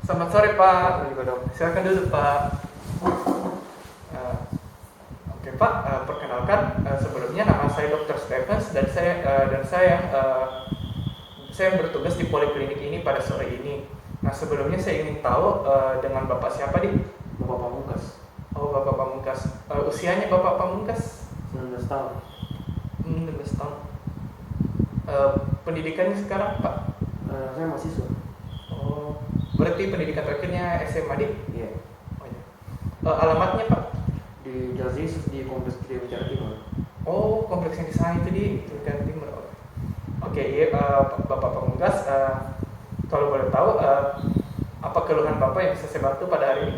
Selamat sore Pak. Juga dong. Silakan duduk Pak. Eh, Oke Pak, perkenalkan sebelumnya nama saya Dr. Stephens dan saya bertugas di poliklinik ini pada sore ini. Nah sebelumnya saya ingin tahu dengan Bapak siapa di? Bapak Pamungkas, Oh Bapak Pamungkas. Usianya Bapak Pamungkas? 19 tahun. 16 tahun. Pendidikannya sekarang Pak? Saya mahasiswa. Oh, berarti pendidikan terakhirnya SMA di? Iya. Oh, iya. Alamatnya Pak? Di Jalan Yesus di Kompleks Gede Bicara Timur. Oh, kompleks yang di sana itu di Jakarta Timur. Oke, iya, Bapak Pamungkas, kalau boleh tahu, apa keluhan Bapak yang bisa saya bantu pada hari ini?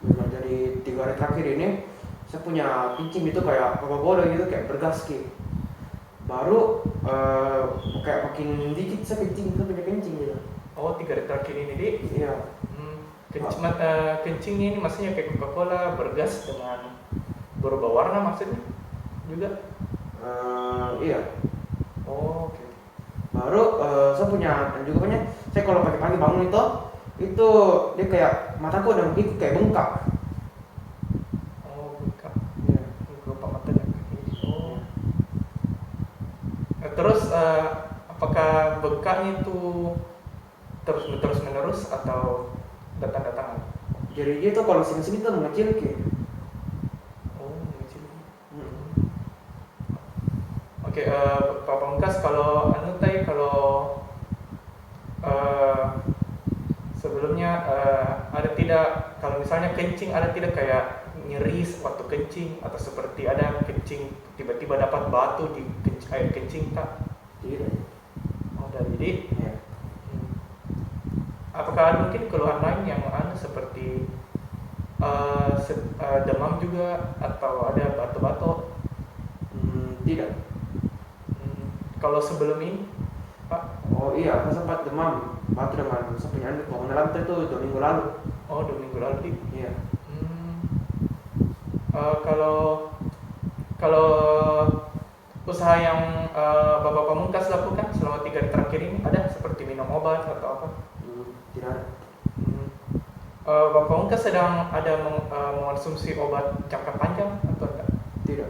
Nah, jadi 3 hari terakhir ini saya punya kencing itu kayak Coca-Cola gitu, kayak bergas gitu. Baru kayak makin dikit saya punya kencing gitu. Oh, 3 hari terakhir ini di? Iya. Kencingnya ini maksudnya kayak Coca-Cola bergas dengan berubah warna maksudnya juga? Iya. Oh, oke. Baru saya punya dan juga punya saya kalau pagi-pagi bangun itu dia kayak mataku udah ikut kayak bengkak. Oh, bengkak. Iya. Lupa matanya. Oh. Terus apakah bengkaknya itu terus menerus atau datang-datangan? Jadi dia tuh kalau sini-sini tuh mengecil kayak. Oh, mengecil. Oke, Pak Pamungkas, kalau sebelumnya ada tidak, kalau misalnya kencing ada tidak kayak nyeri waktu kencing atau seperti ada kencing tiba-tiba dapat batu di air kencing tak? Tidak. Oh, jadi Ya. apakah ada mungkin keluhan lain yang seperti demam juga atau ada batuk-batuk? Tidak. Kalau sebelum ini, Pak? Oh iya, aku sempat demam, batuk dengan sepenyanyi bangunan lantai itu 2 minggu lalu. Oh, 2 minggu lalu di. Iya. Kalau usaha yang Bapak Pamungkas lakukan selama 3 hari terakhir ini ada seperti minum obat atau apa? Tidak ada. Bapak Pamungkas sedang ada mengonsumsi obat jangka panjang atau tidak? Tidak.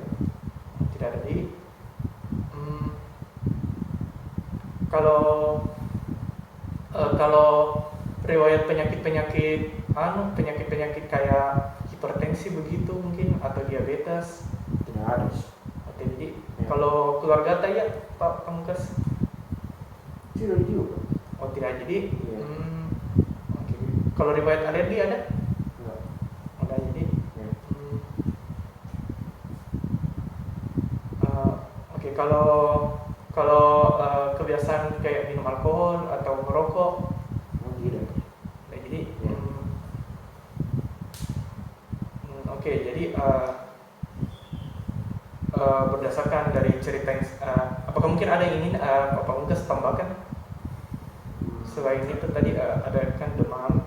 Tidak ada di. Kalau riwayat penyakit kayak hipertensi begitu mungkin atau diabetes? Tidak ada. Oke, jadi Ya. kalau keluarga ya Pak Pamungkas? Tidak juga. Oh, tidak jadi. Iya. Oke. Kalau riwayat alergi ada? Enggak. Ada jadi. Ya. Oke, kalau kebiasaan kayak minum alkohol atau merokok? Oh, tidak. Nah, jadi. Ya. Oke, jadi berdasarkan dari cerita yang, apakah mungkin ada yang ingin Pak Pamungkas tambahkan? Selain itu tadi ada kan demam,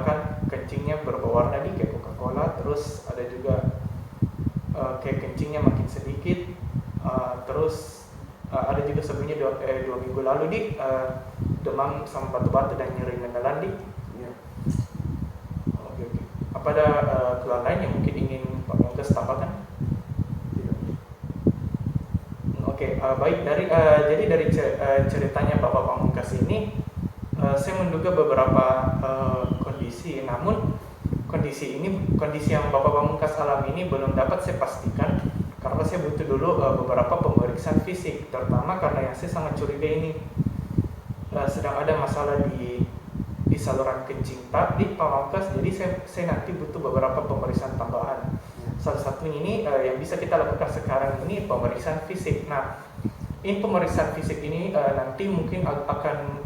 kan kencingnya berwarna nih kayak Coca-Cola, terus ada juga kayak kencingnya makin sedikit, terus ada juga sebelumnya 2 minggu lalu di demam sama batu-batu dan nyeri menelan di. Ya. Oke. Apa ada keluhan lain yang mungkin ingin Pak Pamungkas tambahkan? Tidak. Oke, baik jadi dari ceritanya Bapak Pamungkas ini, saya menduga beberapa kondisi. Namun kondisi yang Bapak Pamungkas alami ini belum dapat saya pastikan karena saya butuh dulu beberapa pemeriksaan fisik, terutama karena yang saya sangat curiga ini sedang ada masalah di saluran kencing di Pak Pamungkas. Jadi saya nanti butuh beberapa pemeriksaan tambahan. Salah satunya ini yang bisa kita lakukan sekarang ini pemeriksaan fisik. Nah, ini pemeriksaan fisik ini nanti mungkin akan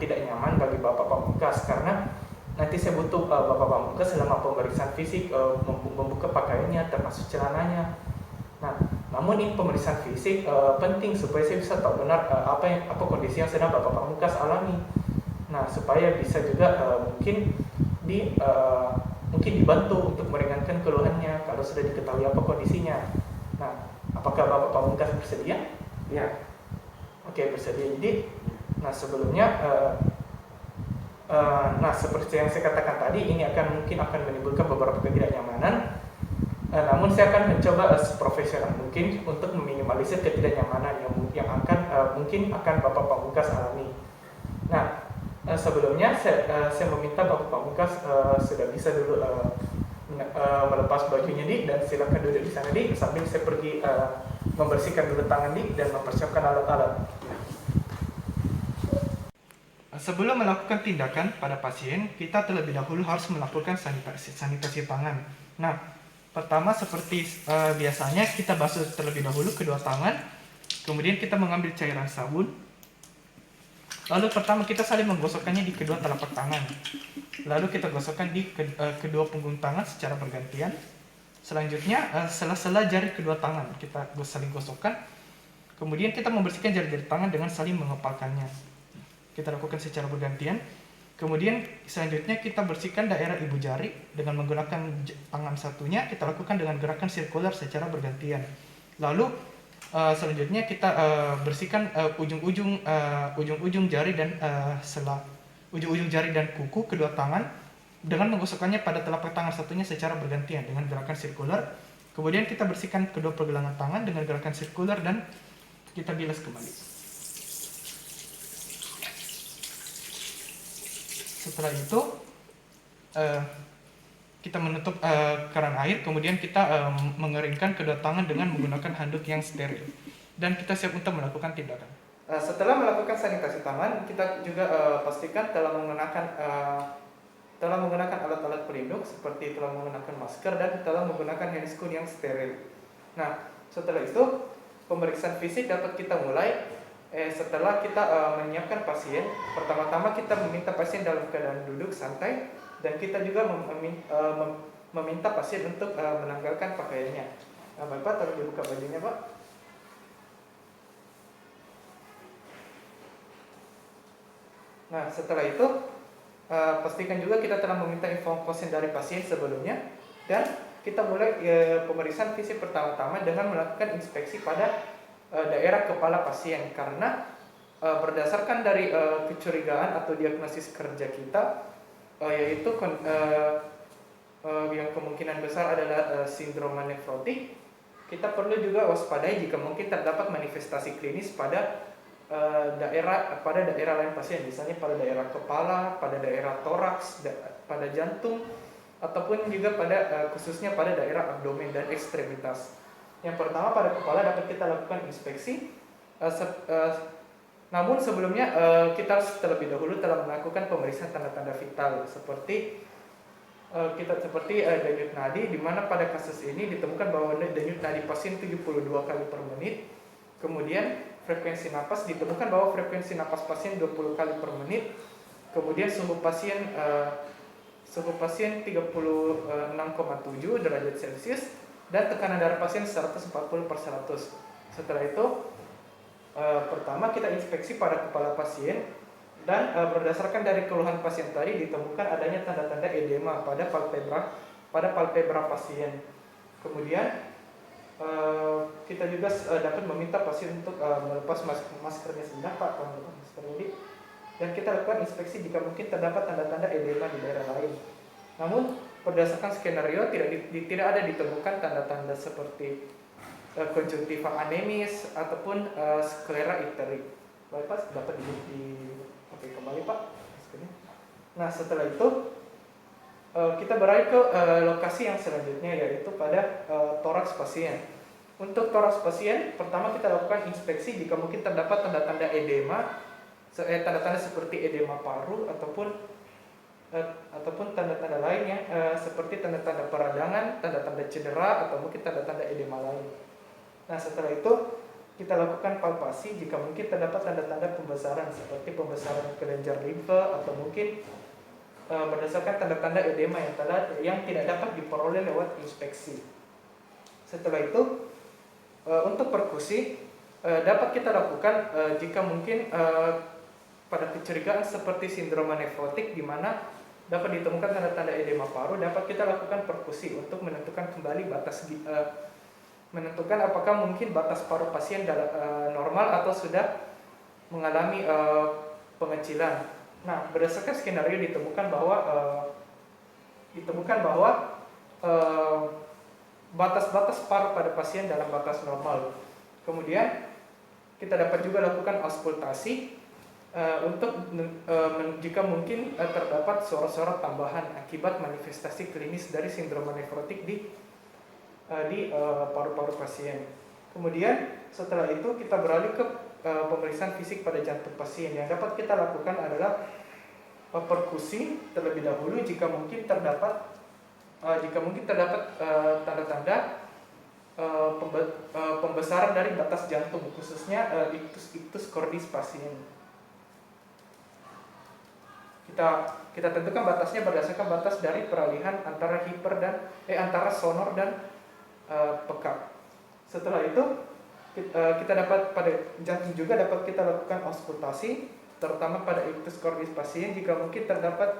tidak nyaman bagi Bapak Pamungkas karena nanti saya butuh Bapak Pamungkas selama pemeriksaan fisik membuka pakaiannya termasuk celananya. Nah, namun ini pemeriksaan fisik penting supaya saya bisa tahu benar apa kondisi yang sedang Bapak Pamungkas alami. Nah, supaya bisa juga mungkin dibantu untuk meringankan keluhannya kalau sudah diketahui apa kondisinya. Nah, apakah Bapak Pamungkas bersedia? Ya. Oke, bersedia. Jadi, nah sebelumnya Nah, seperti yang saya katakan tadi, ini mungkin akan menimbulkan beberapa ketidaknyamanan. Namun saya akan mencoba seprofesional mungkin untuk meminimalisir ketidaknyamanan mungkin akan Bapak Pamungkas alami. Nah, sebelumnya saya meminta Bapak Pamungkas sudah bisa dulu melepas bajunya Dik, dan silakan duduk di sana Dik, sambil saya pergi membersihkan dulu tangan Dik dan mempersiapkan alat-alat. Sebelum melakukan tindakan pada pasien, kita terlebih dahulu harus melakukan sanitasi tangan. Nah, pertama seperti biasanya kita basuh terlebih dahulu kedua tangan, kemudian kita mengambil cairan sabun. Lalu pertama kita saling menggosokkannya di kedua telapak tangan. Lalu kita gosokkan di kedua punggung tangan secara bergantian. Selanjutnya sela-sela jari kedua tangan kita saling gosokkan. Kemudian kita membersihkan jari-jari tangan dengan saling mengepalkannya. Kita lakukan secara bergantian. Kemudian selanjutnya kita bersihkan daerah ibu jari dengan menggunakan tangan satunya, kita lakukan dengan gerakan sirkular secara bergantian. Lalu selanjutnya kita bersihkan ujung-ujung jari dan ujung-ujung jari dan kuku kedua tangan dengan menggosokkannya pada telapak tangan satunya secara bergantian dengan gerakan sirkular. Kemudian kita bersihkan kedua pergelangan tangan dengan gerakan sirkular dan kita bilas kembali. Setelah itu kita menutup keran air, kemudian kita mengeringkan kedua tangan dengan menggunakan handuk yang steril, dan kita siap untuk melakukan tindakan. Setelah melakukan sanitasi tangan, kita juga pastikan telah menggunakan alat-alat pelindung seperti telah menggunakan masker dan telah menggunakan handscoon yang steril. Nah, setelah itu pemeriksaan fisik dapat kita mulai. Setelah kita menyiapkan pasien, pertama-tama kita meminta pasien dalam keadaan duduk santai, dan kita juga meminta pasien untuk menanggalkan pakaiannya. Bapak, tolong dibuka bajunya, Pak. Nah, setelah itu pastikan juga kita telah meminta info pasien dari pasien sebelumnya, dan kita mulai pemeriksaan fisik pertama-tama dengan melakukan inspeksi pada daerah kepala pasien, karena berdasarkan dari kecurigaan atau diagnosis kerja kita, yaitu yang kemungkinan besar adalah sindroma nefrotik. Kita perlu juga waspadai jika mungkin terdapat manifestasi klinis pada daerah lain pasien, misalnya pada daerah kepala, pada daerah toraks, pada jantung, ataupun juga khususnya pada daerah abdomen dan ekstremitas. Yang pertama, pada kepala dapat kita lakukan inspeksi. Namun sebelumnya kita terlebih dahulu telah melakukan pemeriksaan tanda-tanda vital seperti denyut nadi, di mana pada kasus ini ditemukan bahwa denyut nadi pasien 72 kali per menit. Kemudian frekuensi napas ditemukan bahwa frekuensi napas pasien 20 kali per menit. Kemudian suhu pasien 36,7 derajat Celcius, dan tekanan darah pasien 140/100. Setelah itu pertama kita inspeksi pada kepala pasien, dan berdasarkan dari keluhan pasien tadi ditemukan adanya tanda-tanda edema pada palpebra pasien. Kemudian kita juga dapat meminta pasien untuk melepas maskernya sebentar, Pak, tolong lepas masker ini. Dan kita lakukan inspeksi jika mungkin terdapat tanda-tanda edema di daerah lain. Namun berdasarkan skenario tidak ada ditemukan tanda-tanda seperti konjungtiva anemis ataupun sklera icteric. Bapak dapat dipakai kembali, Pak. Nah, setelah itu kita beralih ke lokasi yang selanjutnya, yaitu pada toraks pasien. Untuk toraks pasien, pertama kita lakukan inspeksi jika mungkin terdapat tanda-tanda edema, tanda-tanda seperti edema paru ataupun tanda-tanda lainnya seperti tanda-tanda peradangan, tanda-tanda cedera, atau mungkin tanda-tanda edema lain. Nah, setelah itu kita lakukan palpasi jika mungkin terdapat tanda-tanda pembesaran seperti pembesaran kelenjar limfa, atau mungkin berdasarkan tanda-tanda edema yang tidak dapat diperoleh lewat inspeksi. Setelah itu untuk perkusi dapat kita lakukan jika mungkin pada kecurigaan seperti sindroma nefrotik, di mana dapat ditemukan tanda-tanda edema paru, dapat kita lakukan perkusi untuk menentukan kembali menentukan apakah mungkin batas paru pasien normal atau sudah mengalami pengecilan. Nah, berdasarkan skenario ditemukan bahwa eh, batas-batas paru pada pasien dalam batas normal. Kemudian kita dapat juga lakukan auskultasi untuk jika mungkin terdapat suara-suara tambahan akibat manifestasi klinis dari sindroma nefrotik di paru-paru pasien. Kemudian setelah itu kita beralih ke pemeriksaan fisik pada jantung pasien. Yang dapat kita lakukan adalah perkusi terlebih dahulu jika mungkin terdapat tanda-tanda pembesaran dari batas jantung, khususnya ictus cordis pasien. Kita tentukan batasnya berdasarkan batas dari peralihan antara antara sonor dan peka. Setelah itu kita dapat pada jantung juga dapat kita lakukan auskultasi, terutama pada ictus cordis pasien jika mungkin terdapat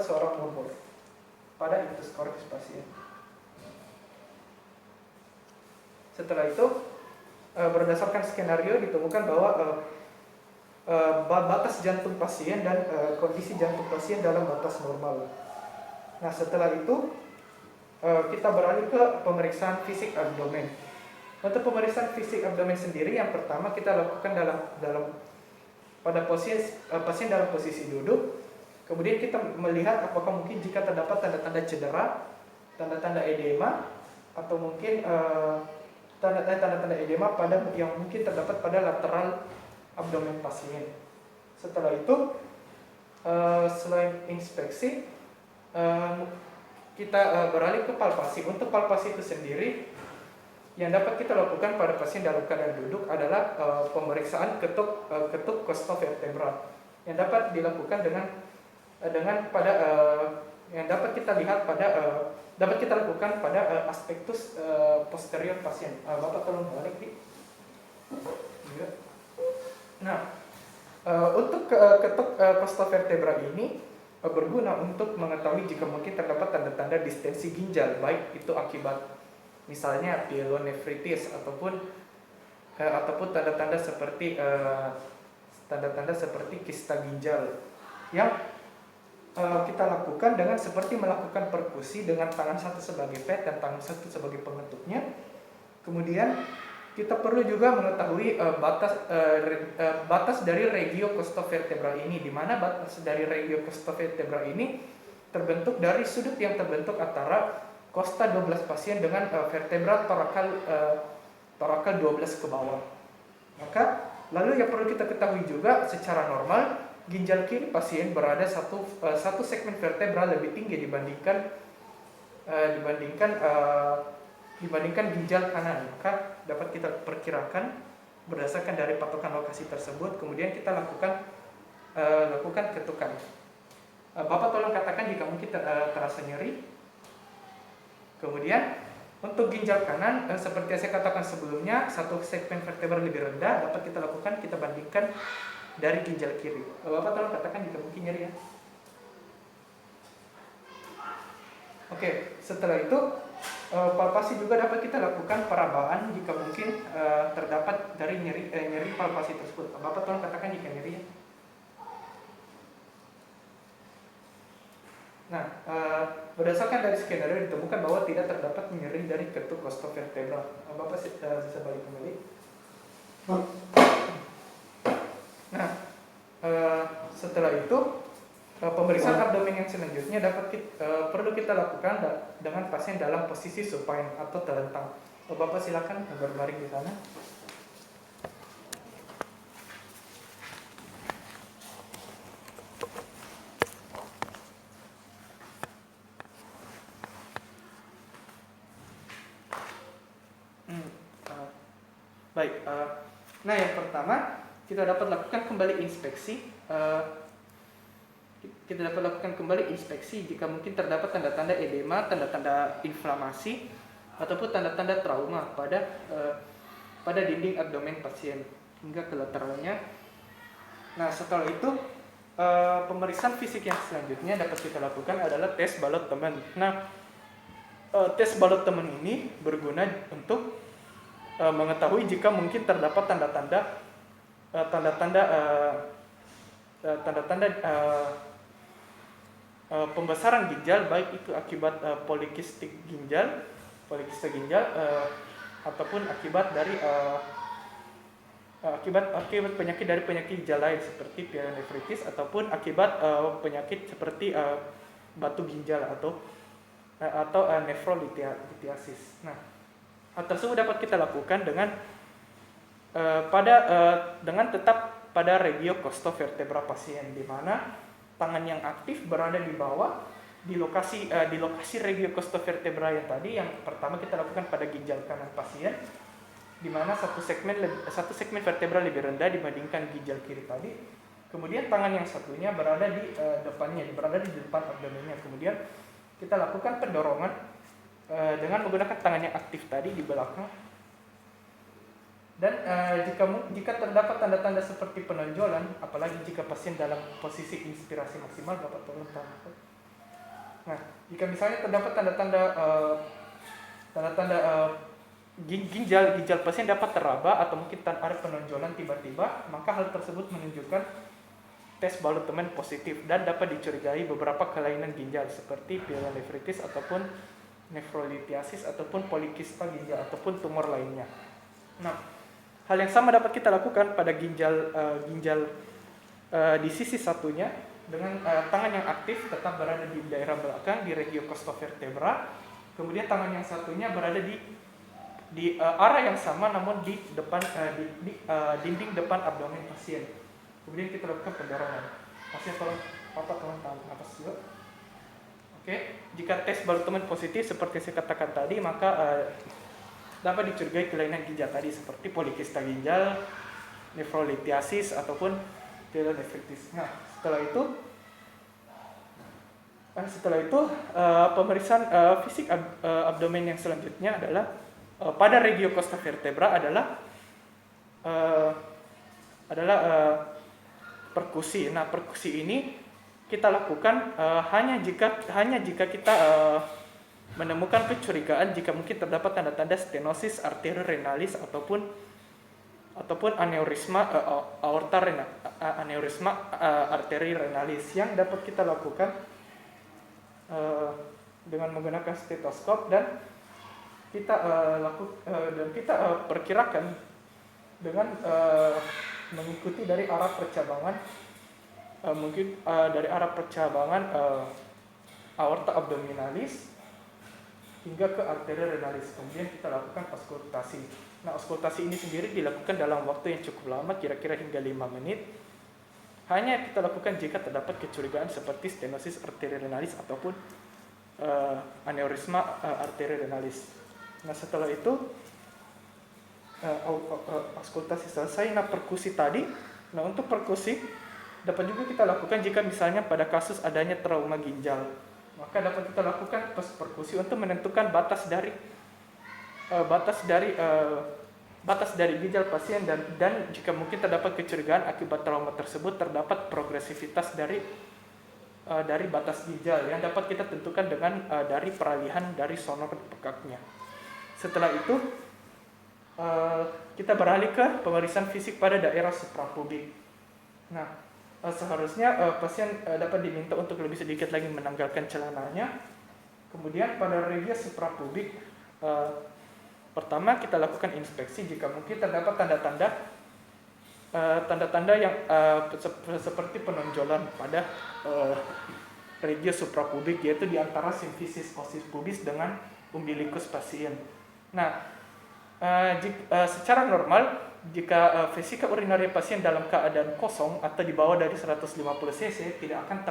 suara murmur pada ictus cordis pasien. Setelah itu berdasarkan skenario ditemukan bahwa batas jantung pasien dan kondisi jantung pasien dalam batas normal. Nah, setelah itu kita beralih ke pemeriksaan fisik abdomen. Untuk pemeriksaan fisik abdomen sendiri, yang pertama kita lakukan pada pasien dalam posisi duduk. Kemudian kita melihat apakah mungkin jika terdapat tanda-tanda cedera, tanda-tanda edema, atau mungkin tanda-tanda edema yang mungkin terdapat pada lateral abdomen pasien. Setelah itu, selain inspeksi, kita beralih ke palpasi. Untuk palpasi itu sendiri, yang dapat kita lakukan pada pasien dalam keadaan duduk adalah pemeriksaan ketuk costovertebral yang dapat dilakukan yang dapat kita lakukan pada aspektus posterior pasien. Bapak tolong balik di. Nah, untuk ketuk costovertebral ini berguna untuk mengetahui jika mungkin terdapat tanda-tanda distensi ginjal, baik itu akibat misalnya pyelonefritis ataupun tanda-tanda seperti kista ginjal yang kita lakukan dengan seperti melakukan perkusi dengan tangan satu sebagai pad dan tangan satu sebagai pengetupnya. Kemudian kita perlu juga mengetahui batas dari regio costovertebral ini, di mana batas dari regio costovertebral ini terbentuk dari sudut yang terbentuk antara costa 12 pasien dengan vertebra torakal 12 ke bawah. Maka lalu yang perlu kita ketahui juga secara normal ginjal kiri pasien berada satu segmen vertebra lebih tinggi dibandingkan ginjal kanan. Maka dapat kita perkirakan berdasarkan dari patokan lokasi tersebut. Kemudian kita lakukan ketukan. Bapak tolong katakan jika mungkin terasa nyeri. Kemudian untuk ginjal kanan, seperti yang saya katakan sebelumnya, satu segmen vertebra lebih rendah dapat kita lakukan, kita bandingkan dari ginjal kiri. Bapak tolong katakan jika mungkin nyeri ya. Oke, setelah itu palpasi juga dapat kita lakukan perabaan jika mungkin terdapat dari nyeri palpasi tersebut. Bapak tolong katakan jika nyeri ya. Nah, berdasarkan dari skenario ditemukan bahwa tidak terdapat nyeri dari ketuk costovertebral. Bapak bisa balik kembali. Nah, setelah itu pemeriksaan abdomen yang selanjutnya perlu kita lakukan dengan pasien dalam posisi supine atau terlentang. Bapak silakan berbaring di sana. Baik, nah yang pertama kita dapat lakukan kembali inspeksi. Jika mungkin terdapat tanda-tanda edema, tanda-tanda inflamasi, ataupun tanda-tanda trauma pada dinding abdomen pasien hingga ke lateralnya. Nah setelah itu pemeriksaan fisik yang selanjutnya dapat kita lakukan adalah tes balok teman. Nah tes balok teman ini berguna untuk mengetahui jika mungkin terdapat tanda-tanda pembesaran ginjal, baik itu akibat polikistik ginjal ataupun akibat dari akibat penyakit dari penyakit ginjal lain seperti pielonefritis ataupun akibat penyakit seperti batu ginjal atau nefrolithiasis. Nah, hal tersebut dapat kita lakukan dengan tetap pada regio costovertebra pasien, di mana tangan yang aktif berada di bawah di lokasi regio costovertebra yang tadi. Yang pertama kita lakukan pada ginjal kanan pasien, di mana satu segmen vertebra lebih rendah dibandingkan ginjal kiri tadi. Kemudian tangan yang satunya berada di depan abdomennya. Kemudian kita lakukan pendorongan dengan menggunakan tangan yang aktif tadi di belakang. Dan jika terdapat tanda-tanda seperti penonjolan, apalagi jika pasien dalam posisi inspirasi maksimal, dapat tolong tambahkan. Nah, jika misalnya terdapat tanda-tanda ginjal pasien dapat teraba atau mungkin ada penonjolan tiba-tiba, maka hal tersebut menunjukkan tes balut teman positif dan dapat dicurigai beberapa kelainan ginjal seperti pielonefritis ataupun nefrolithiasis ataupun polikista ginjal ataupun tumor lainnya. Nah, hal yang sama dapat kita lakukan pada ginjal di sisi satunya dengan tangan yang aktif tetap berada di daerah belakang di regio costovertebra. Kemudian tangan yang satunya berada di arah yang sama namun di depan dinding depan abdomen pasien. Kemudian kita lakukan pendorongan. Pasien tolong tahan nafas dulu. Oke, jika tes balut teman positif seperti saya katakan tadi, maka dapat dicurigai kelainan ginjal tadi seperti polikista ginjal, nefrolithiasis ataupun pielonefritis. Nah, setelah itu pemeriksaan fisik abdomen yang selanjutnya adalah pada regio costovertebra adalah perkusi. Nah, perkusi ini kita lakukan hanya jika kita menemukan kecurigaan jika mungkin terdapat tanda-tanda stenosis arteriorenalis ataupun aneurisma arteriorenalis yang dapat kita lakukan dengan menggunakan stetoskop dan kita perkirakan dengan mengikuti dari arah percabangan aorta abdominalis hingga ke arteriorenalis. Kemudian kita lakukan auskultasi. Nah, auskultasi ini sendiri dilakukan dalam waktu yang cukup lama, kira-kira hingga 5 menit. Hanya kita lakukan jika terdapat kecurigaan seperti stenosis arteriorenalis ataupun aneurisma arteriorenalis. Nah, setelah itu auskultasi selesai. Nah, perkusi tadi. Nah, untuk perkusi dapat juga kita lakukan jika misalnya pada kasus adanya trauma ginjal. Maka dapat kita lakukan perkusi untuk menentukan batas dari ginjal pasien dan jika mungkin terdapat kecurigaan akibat trauma tersebut terdapat progresivitas dari batas ginjal yang dapat kita tentukan dengan dari peralihan dari sonor pekaknya. Setelah itu kita beralih ke pemeriksaan fisik pada daerah suprapubik. Nah, seharusnya pasien dapat diminta untuk lebih sedikit lagi menanggalkan celananya. Kemudian pada regio suprapubik, pertama kita lakukan inspeksi jika mungkin terdapat tanda-tanda yang seperti penonjolan pada regio suprapubik, yaitu di antara simfisis osis pubis dengan umbilikus pasien. Nah, secara normal jika vesika urinaria pasien dalam keadaan kosong atau di bawah dari 150 cc tidak akan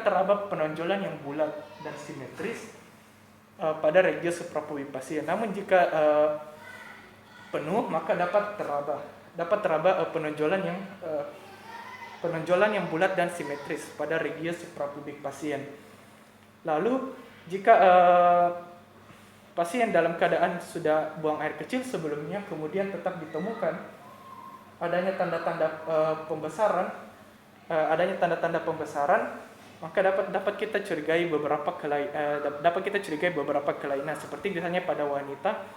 teraba penonjolan yang bulat dan simetris pada regio suprapubik pasien. Namun jika penuh maka dapat teraba penonjolan yang bulat dan simetris pada regio suprapubik pasien. Lalu jika pasien dalam keadaan sudah buang air kecil sebelumnya, kemudian tetap ditemukan adanya tanda-tanda pembesaran, maka dapat kita curigai beberapa kelainan seperti misalnya pada wanita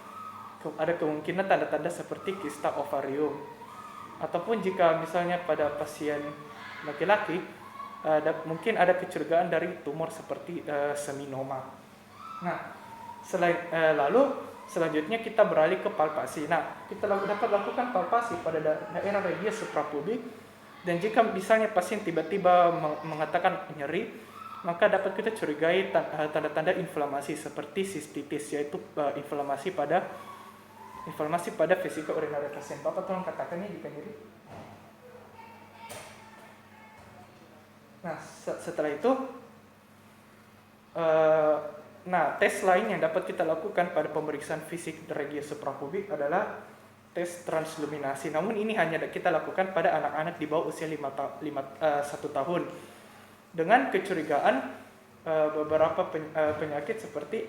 ada kemungkinan tanda-tanda seperti kista ovarium, ataupun jika misalnya pada pasien laki-laki mungkin ada kecurigaan dari tumor seperti seminoma. Nah, lalu selanjutnya kita beralih ke palpasi. Nah, kita dapat lakukan palpasi pada daerah regia suprapubik, dan jika misalnya pasien tiba-tiba mengatakan nyeri, maka dapat kita curigai tanda-tanda inflamasi seperti sistitis, yaitu inflamasi pada vesika urinaria pasien. Bapak tolong katakannya jika nyeri. Nah, setelah itu tes lain yang dapat kita lakukan pada pemeriksaan fisik regia suprapubik adalah tes transluminasi. Namun ini hanya kita lakukan pada anak-anak di bawah usia 1 tahun dengan kecurigaan beberapa penyakit seperti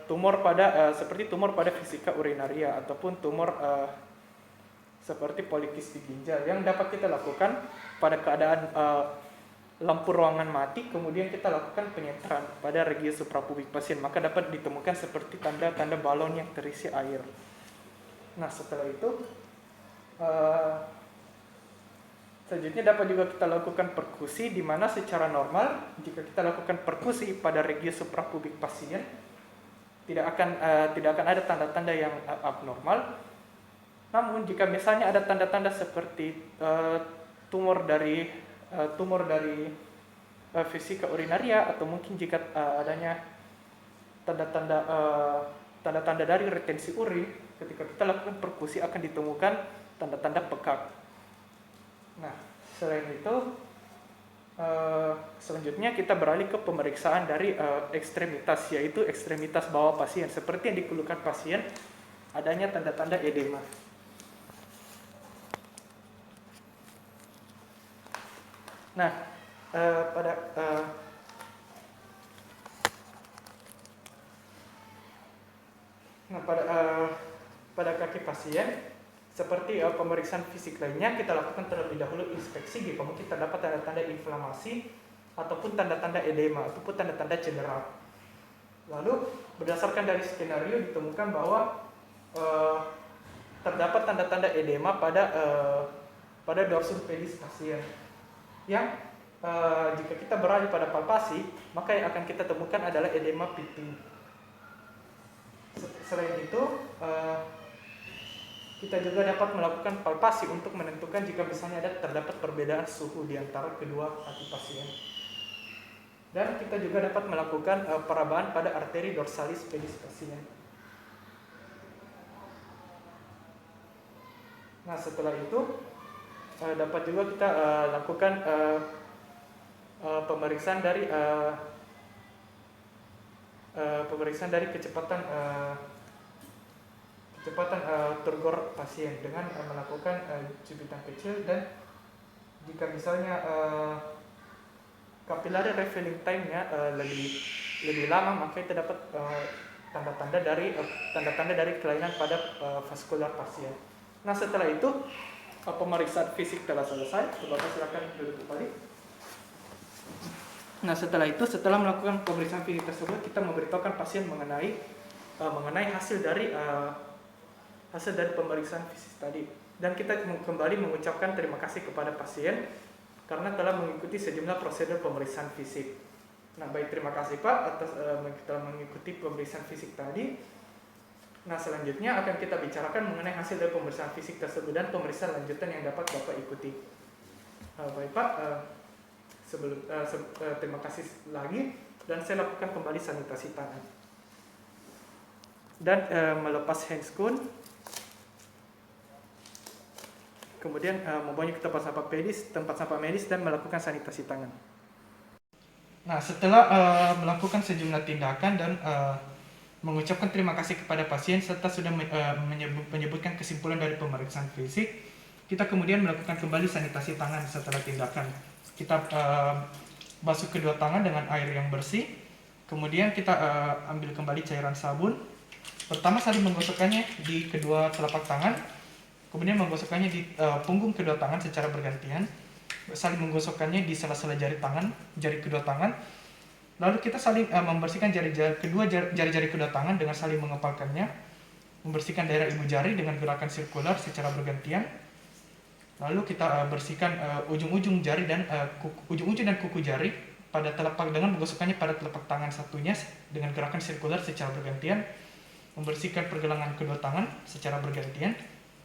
tumor pada vesika urinaria ataupun tumor seperti polikistik ginjal, yang dapat kita lakukan pada keadaan lampu ruangan mati, kemudian kita lakukan penyeteran pada regia suprapubik pasien, maka dapat ditemukan seperti tanda-tanda balon yang terisi air. Nah, setelah itu selanjutnya dapat juga kita lakukan perkusi, di mana secara normal jika kita lakukan perkusi pada regia suprapubik pasien tidak akan ada tanda-tanda yang abnormal. Namun jika misalnya ada tanda-tanda seperti tumor dari vesika urinaria, atau mungkin jika adanya tanda-tanda dari retensi urin, ketika kita lakukan perkusi akan ditemukan tanda-tanda pekak. Nah, selain itu selanjutnya kita beralih ke pemeriksaan dari ekstremitas, yaitu ekstremitas bawah pasien, seperti yang dikeluhkan pasien adanya tanda-tanda edema. Nah, pada kaki pasien, seperti pemeriksaan fisik lainnya, kita lakukan terlebih dahulu inspeksi jika mungkin terdapat tanda-tanda inflamasi ataupun tanda-tanda edema ataupun tanda-tanda cedera. Lalu berdasarkan dari skenario ditemukan bahwa terdapat tanda-tanda edema pada dorsum pedis pasien, yang jika kita beralih pada palpasi, maka yang akan kita temukan adalah edema pipi. Selain itu, kita juga dapat melakukan palpasi untuk menentukan jika misalnya terdapat perbedaan suhu di antara kedua kaki pasien. Dan kita juga dapat melakukan perabaan pada arteri dorsalis pedis pasien. Nah, setelah itu dapat juga kita lakukan pemeriksaan dari kecepatan turgor pasien dengan melakukan cubitan kecil, dan jika misalnya capillary refilling time-nya lebih lama, maka itu dapat tanda-tanda dari kelainan pada vaskular pasien. Nah, setelah itu pemeriksaan fisik telah selesai. Bapak silakan duduk kembali. Nah, setelah melakukan pemeriksaan fisik tersebut, kita memberitahukan pasien mengenai hasil dari pemeriksaan fisik tadi, dan kita kembali mengucapkan terima kasih kepada pasien karena telah mengikuti sejumlah prosedur pemeriksaan fisik. Nah, baik, terima kasih Pak atas telah mengikuti pemeriksaan fisik tadi. Nah, selanjutnya akan kita bicarakan mengenai hasil dari pemeriksaan fisik tersebut dan pemeriksaan lanjutan yang dapat Bapak ikuti. Baik Pak, terima kasih lagi, dan saya lakukan kembali sanitasi tangan dan melepas handscoon, kemudian membawa ke tempat sampah medis dan melakukan sanitasi tangan. Nah, setelah melakukan sejumlah tindakan dan mengucapkan terima kasih kepada pasien serta sudah menyebutkan kesimpulan dari pemeriksaan fisik, kita kemudian melakukan kembali sanitasi tangan. Setelah tindakan, kita basuh kedua tangan dengan air yang bersih, kemudian kita ambil kembali cairan sabun. Pertama, saling menggosokkannya di kedua telapak tangan, kemudian menggosokkannya di punggung kedua tangan secara bergantian, saling menggosokkannya di sela-sela jari kedua tangan, Lalu kita saling membersihkan jari-jari kedua tangan dengan saling mengepalkannya. Membersihkan daerah ibu jari dengan gerakan sirkular secara bergantian. Lalu kita bersihkan ujung-ujung jari dan ujung-ujung dan kuku jari pada telapak dengan menggosokkannya pada telapak tangan satunya dengan gerakan sirkular secara bergantian. Membersihkan pergelangan kedua tangan secara bergantian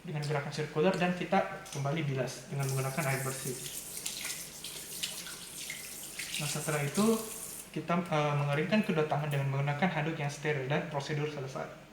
dengan gerakan sirkular dan kita kembali bilas dengan menggunakan air bersih. Nah, setelah itu kita mengeringkan kedua tangan dengan menggunakan handuk yang steril dan prosedur selesai.